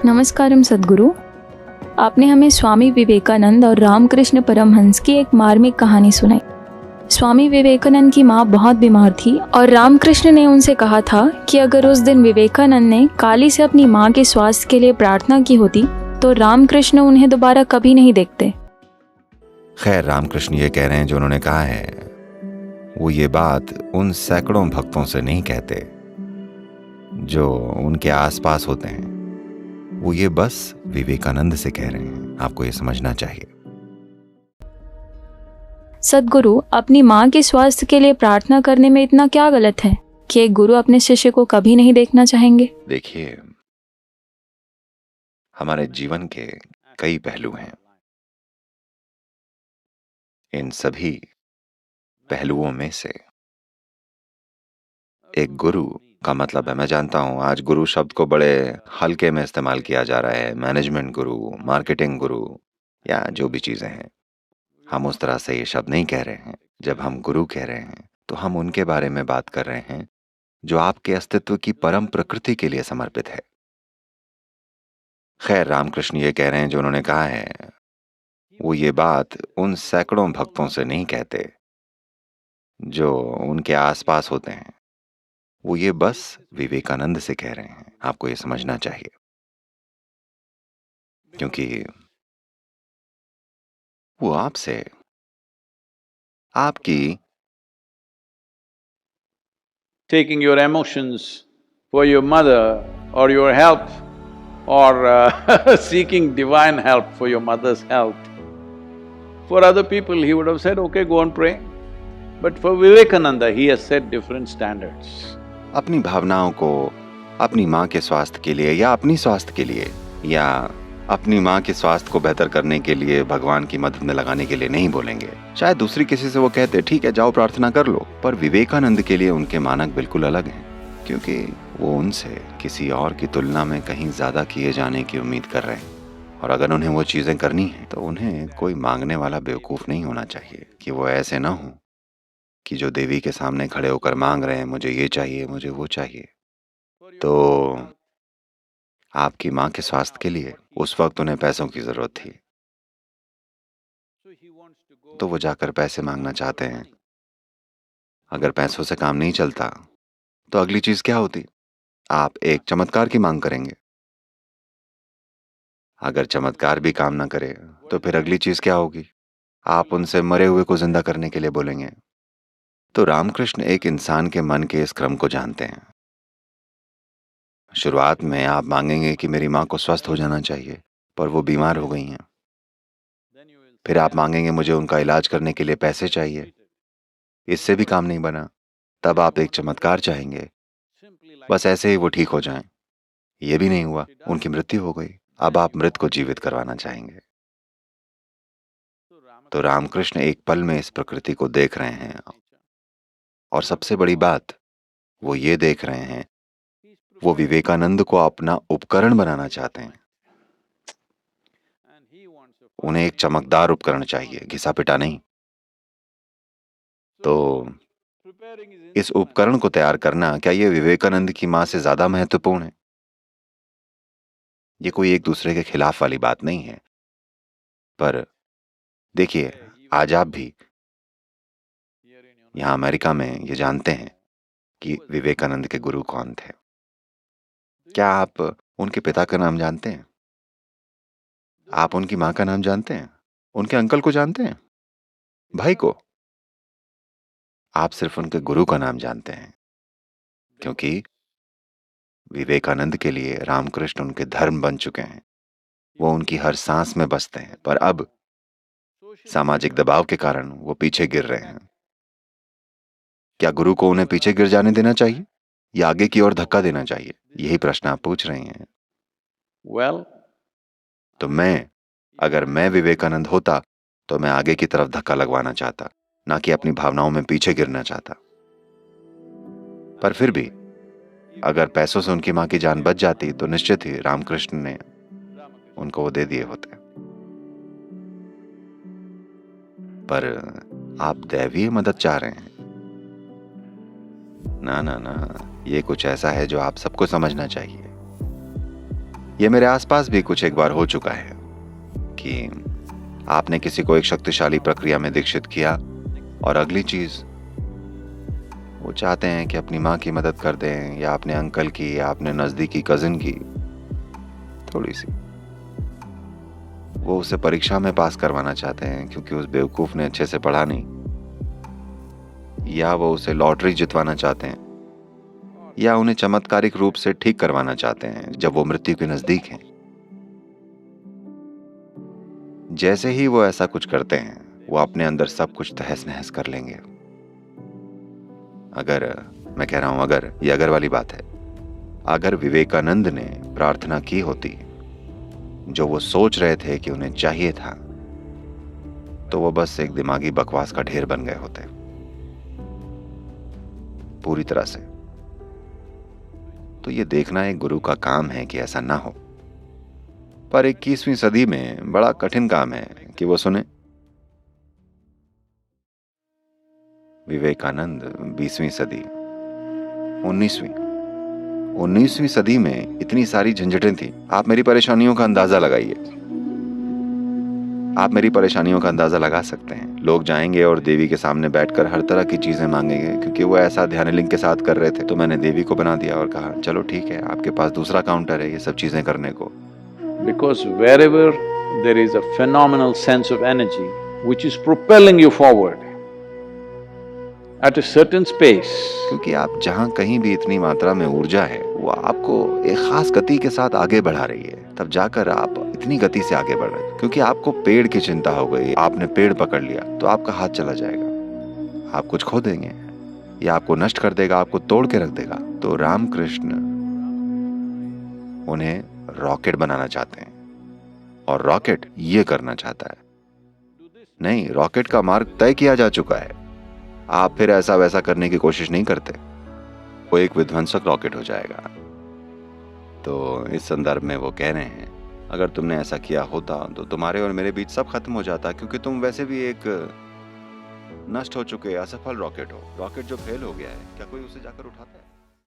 नमस्कारम सद्गुरु। आपने हमें स्वामी विवेकानंद और रामकृष्ण परमहंस की एक मार्मिक कहानी सुनाई। स्वामी विवेकानंद की माँ बहुत बीमार थी और रामकृष्ण ने उनसे कहा था कि अगर उस दिन विवेकानंद ने काली से अपनी माँ के स्वास्थ्य के लिए प्रार्थना की होती तो रामकृष्ण उन्हें दोबारा कभी नहीं देखते। खैर, रामकृष्ण ये कह रहे हैं जो उन्होंने कहा है, वो ये बात उन सैकड़ों भक्तों से नहीं कहते जो उनके आसपास होते हैं। वो ये बस विवेकानंद से कह रहे हैं। आपको ये समझना चाहिए। सद्गुरु, अपनी माँ के स्वास्थ्य के लिए प्रार्थना करने में इतना क्या गलत है कि एक गुरु अपने शिष्य को कभी नहीं देखना चाहेंगे? देखिए, हमारे जीवन के कई पहलू हैं। इन सभी पहलुओं में से एक गुरु का मतलब है, मैं जानता हूं आज गुरु शब्द को बड़े हल्के में इस्तेमाल किया जा रहा है। मैनेजमेंट गुरु, मार्केटिंग गुरु या जो भी चीजें हैं, हम उस तरह से ये शब्द नहीं कह रहे हैं। जब हम गुरु कह रहे हैं तो हम उनके बारे में बात कर रहे हैं जो आपके अस्तित्व की परम प्रकृति के लिए समर्पित है। खैर, रामकृष्ण ये कह रहे हैं जो उन्होंने कहा है, वो ये बात उन सैकड़ों भक्तों से नहीं कहते जो उनके आसपास होते हैं। वो ये बस विवेकानंद से कह रहे हैं। आपको ये समझना चाहिए, क्योंकि वो आपसे आपकी taking your emotions for your mother or your help or seeking divine help for your mother's health. For other people, he would have said, okay, go and pray. But for Vivekananda, he has set different standards. अपनी भावनाओं को अपनी माँ के स्वास्थ्य के लिए या अपनी स्वास्थ्य के लिए या अपनी माँ के स्वास्थ्य को बेहतर करने के लिए भगवान की मदद में लगाने के लिए नहीं बोलेंगे। शायद दूसरी किसी से वो कहते ठीक है जाओ प्रार्थना कर लो, पर विवेकानंद के लिए उनके मानक बिल्कुल अलग हैं, क्योंकि वो उनसे किसी और की तुलना में कहीं ज्यादा किए जाने की उम्मीद कर रहे हैं। और अगर उन्हें वो चीजें करनी है तो उन्हें कोई मांगने वाला बेवकूफ नहीं होना चाहिए कि वो ऐसे ना हो कि जो देवी के सामने खड़े होकर मांग रहे हैं मुझे ये चाहिए, मुझे वो चाहिए। तो आपकी माँ के स्वास्थ्य के लिए उस वक्त उन्हें पैसों की जरूरत थी, तो वो जाकर पैसे मांगना चाहते हैं। अगर पैसों से काम नहीं चलता तो अगली चीज क्या होती? आप एक चमत्कार की मांग करेंगे। अगर चमत्कार भी काम ना करे तो फिर अगली चीज क्या होगी? आप उनसे मरे हुए को जिंदा करने के लिए बोलेंगे। तो रामकृष्ण एक इंसान के मन के इस क्रम को जानते हैं। शुरुआत में आप मांगेंगे कि मेरी माँ को स्वस्थ हो जाना चाहिए, पर वो बीमार हो गई हैं। फिर आप मांगेंगे मुझे उनका इलाज करने के लिए पैसे चाहिए, इससे भी काम नहीं बना। तब आप एक चमत्कार चाहेंगे, बस ऐसे ही वो ठीक हो जाएं। ये भी नहीं हुआ, उनकी मृत्यु हो गई। अब आप मृत को जीवित करवाना चाहेंगे। तो रामकृष्ण एक पल में इस प्रकृति को देख रहे हैं, और सबसे बड़ी बात वो ये देख रहे हैं, वो विवेकानंद को अपना उपकरण बनाना चाहते हैं। उन्हें एक चमकदार उपकरण चाहिए, घिसा पिटा नहीं। तो इस उपकरण को तैयार करना, क्या ये विवेकानंद की मां से ज्यादा महत्वपूर्ण है? ये कोई एक दूसरे के खिलाफ वाली बात नहीं है, पर देखिए आज आप भी यहां अमेरिका में ये जानते हैं कि विवेकानंद के गुरु कौन थे। क्या आप उनके पिता का नाम जानते हैं? आप उनकी मां का नाम जानते हैं? उनके अंकल को जानते हैं? भाई को? आप सिर्फ उनके गुरु का नाम जानते हैं, क्योंकि विवेकानंद के लिए रामकृष्ण उनके धर्म बन चुके हैं। वो उनकी हर सांस में बसते हैं, पर अब सामाजिक दबाव के कारण वो पीछे गिर रहे हैं। क्या गुरु को उन्हें पीछे गिर जाने देना चाहिए या आगे की ओर धक्का देना चाहिए? यही प्रश्न आप पूछ रहे हैं। Well, तो अगर मैं विवेकानंद होता तो मैं आगे की तरफ धक्का लगवाना चाहता, ना कि अपनी भावनाओं में पीछे गिरना चाहता। पर फिर भी अगर पैसों से उनकी मां की जान बच जाती तो निश्चित ही रामकृष्ण ने उनको वो दे दिए होते। पर आप दैवीय मदद चाह रहे हैं। ना ना ना, ये कुछ ऐसा है जो आप सबको समझना चाहिए। ये मेरे आसपास भी कुछ एक बार हो चुका है कि आपने किसी को एक शक्तिशाली प्रक्रिया में दीक्षित किया और अगली चीज वो चाहते हैं कि अपनी माँ की मदद कर दें या अपने अंकल की या अपने नजदीकी कजिन की थोड़ी सी। वो उसे परीक्षा में पास करवाना चाहते हैं क्योंकि उस बेवकूफ ने अच्छे से पढ़ा नहीं, या वो उसे लॉटरी जितवाना चाहते हैं, या उन्हें चमत्कारिक रूप से ठीक करवाना चाहते हैं जब वो मृत्यु के नजदीक हैं। जैसे ही वो ऐसा कुछ करते हैं वो अपने अंदर सब कुछ तहस नहस कर लेंगे। अगर, मैं कह रहा हूं अगर, ये अगर वाली बात है, अगर विवेकानंद ने प्रार्थना की होती जो वो सोच रहे थे कि उन्हें चाहिए था, तो वो बस एक दिमागी बकवास का ढेर बन गए होते पूरी तरह से। तो ये देखना एक गुरु का काम है कि ऐसा ना हो, पर 21वीं सदी में बड़ा कठिन काम है कि वो सुने। विवेकानंद 20वीं सदी, 19वीं सदी में इतनी सारी झंझटें थी। आप मेरी परेशानियों का अंदाजा लगाइए, आप मेरी परेशानियों का अंदाजा लगा सकते हैं। लोग जाएंगे और देवी के सामने बैठकर हर तरह की चीजें मांगेंगे। क्योंकि वो ऐसा ध्यानलिंग के साथ कर रहे थे तो मैंने देवी को बना दिया और कहा चलो ठीक है, आपके पास दूसरा काउंटर है ये सब चीजें करने को। Because wherever there is a phenomenal sense of energy which is propelling you forward at a certain space, क्योंकि आप जहाँ कहीं भी इतनी मात्रा में ऊर्जा है वो आपको एक खास गति के साथ आगे बढ़ा रही है, तब जाकर आप इतनी गति से आगे बढ़ रहे हैं। क्योंकि आपको पेड़ की चिंता हो गई, आपने पेड़ पकड़ लिया तो आपका हाथ चला जाएगा, आप कुछ खो देंगे या आपको नष्ट कर देगा, आपको तोड़ के रख देगा। तो रामकृष्ण उन्हें रॉकेट बनाना चाहते हैं और रॉकेट ये करना चाहता है। नहीं, रॉकेट का मार्ग तय किया जा चुका है, आप फिर ऐसा वैसा करने की कोशिश नहीं करते, वो एक विध्वंसक रॉकेट हो जाएगा। तो इस संदर्भ में वो कह रहे हैं अगर तुमने ऐसा किया होता तो तुम्हारे और मेरे बीच सब खत्म हो जाता, क्योंकि तुम वैसे भी एक नष्ट हो चुके असफल रॉकेट हो। रॉकेट जो फेल हो गया है, क्या कोई उसे जाकर उठाता है?